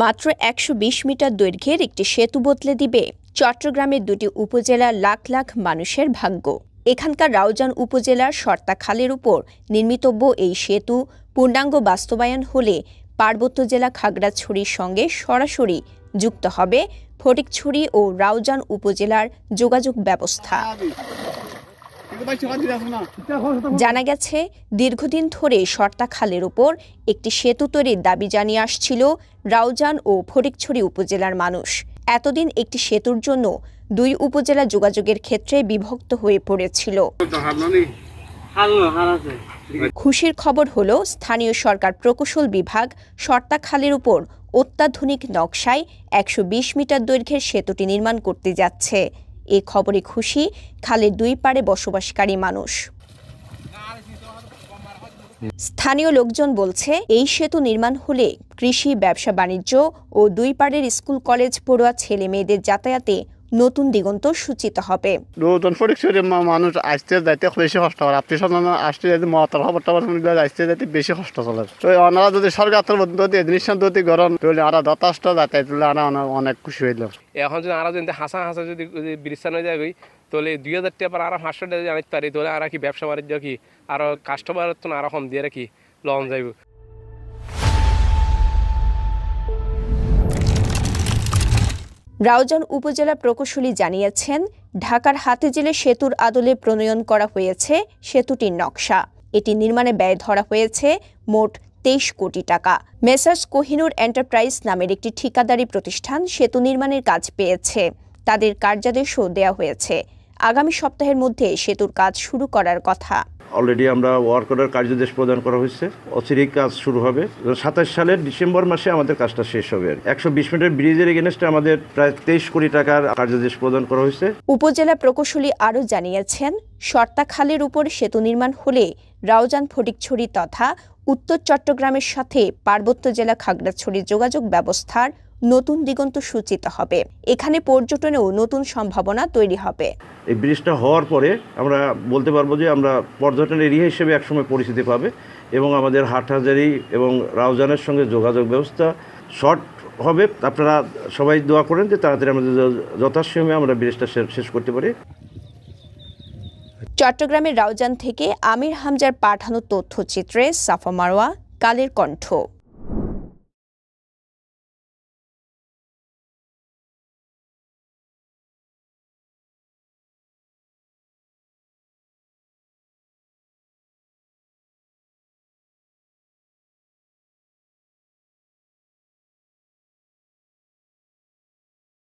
মাত্র ১২০ মিটার দৈর্ঘ্যের একটি সেতু বদলে দিবে চট্টগ্রামের দুটি উপজেলার লাখ লাখ মানুষের ভাগ্য। এখানকার রাউজান উপজেলার শর্তা খালের উপর নির্মিতব্য এই সেতু পূর্ণাঙ্গ বাস্তবায়ন হলে পার্বত্য জেলা খাগড়াছড়ির সঙ্গে সরাসরি যুক্ত হবে ফটিকছড়ি ও রাউজান উপজেলার যোগাযোগ ব্যবস্থা। জানা গেছে, দীর্ঘদিন ধরে শর্তা খালের উপর একটি সেতু তৈরির দাবি জানিয়ে আসছিল রাউজান ও ফটিকছড়ি উপজেলার মানুষ। এতদিন একটি সেতুর জন্য দুই উপজেলা যোগাযোগের ক্ষেত্রে বিভক্ত হয়ে পড়েছিল। খুশির খবর হলো, স্থানীয় সরকার প্রকৌশল বিভাগ শর্তা খালের উপর অত্যাধুনিক নকশায় ১২০ মিটার দৈর্ঘ্যের সেতুটি নির্মাণ করতে যাচ্ছে। এ খবরে খুশি খালের দুই পাড়ে বসবাসকারী মানুষ। স্থানীয় লোকজন বলছে, এই সেতু নির্মাণ হলে কৃষি, ব্যবসা বাণিজ্য ও দুই পাড়ের স্কুল কলেজ পড়ুয়া ছেলে মেয়েদের যাতায়াতে নতুন দিগন্ত সূচিত হবে। নতুন ফটিকছড়ির মানুষ আসতে যাইতে বেশি কষ্ট করে, আপনি আসতে যাইতে মহাত্মার খবরটা আসতে যাইতে বেশি কষ্ট চলে। তো ওনারা যদি সরকার যদি জিনিসটা যদি গরম তাহলে আরো যথেষ্ট যাতায়াত অনেক খুশি হইল। এখন যদি আরো যদি হাসা যদি ব্রিজ হয়ে যায় তাহলে ২০০০ টাকা আরো ৫০০ টাকা জানাতে পারি, তাহলে আর কি ব্যবসা বাণিজ্য কি আরো কাস্টমার আরো কম দিয়ে রাখি লন যাইব। রাউজান উপজেলা প্রকৌশলী জানিয়েছেন, ঢাকার হাতিঝিলে সেতুর আদলে প্রণয়ন করা হয়েছে সেতুটির নকশা। এটি নির্মাণে ব্যয় ধরা হয়েছে মোট ২৩ কোটি টাকা। মেসার্স কোহিনুর এন্টারপ্রাইজ নামের একটি ঠিকাদারি প্রতিষ্ঠান সেতু নির্মাণের কাজ পেয়েছে। তাদের কার্যাদেশও দেওয়া হয়েছে। আগামী সপ্তাহের মধ্যে সেতুর কাজ শুরু করার কথা। অলরেডি আমরা ওয়ার্ক অর্ডার কার্যাদেশ প্রদান করা হয়েছে। অচিরেই কাজ শুরু হবে। ২৭ সালের ডিসেম্বর মাসে আমাদের কাজটা শেষ হবে। ১২০ মিটার ব্রিজের এগেনস্টে আমাদের প্রায় ২৩ কোটি টাকার কার্যাদেশ প্রদান করা হয়েছে। উপজেলা প্রকৌশলী আরও জানিয়েছেন, শর্তা খালের উপর সেতু নির্মাণ হলে রাউজান, ফটিকছড়ি তথা উত্তর চট্টগ্রামের সাথে পার্বত্য জেলা খাগড়াছড়ির যোগাযোগ ব্যবস্থার নতুন দিগন্ত সূচিত হবে। এখানে পর্যটনেও নতুন সম্ভাবনা তৈরি হবে। এই ব্রিজটা হওয়ার পরে আমরা বলতে পারবো যে আমরা পর্যটন এরিয়া হিসেবে একসময় পরিচিতি পাবে এবং আমাদের হাটহাজারী এবং রাউজানের সঙ্গে যোগাযোগ ব্যবস্থা শর্ট হবে। আপনারা সবাই দোয়া করেন যে তাড়াতাড়ি আমাদের যথাসময়ে আমরা ব্রিজটা শেষ করতে পারি। চট্টগ্রামের রাউজান থেকে আমির হামজার পাঠানো তথ্যচিত্রে সাফা মারওয়া, কালের কণ্ঠ।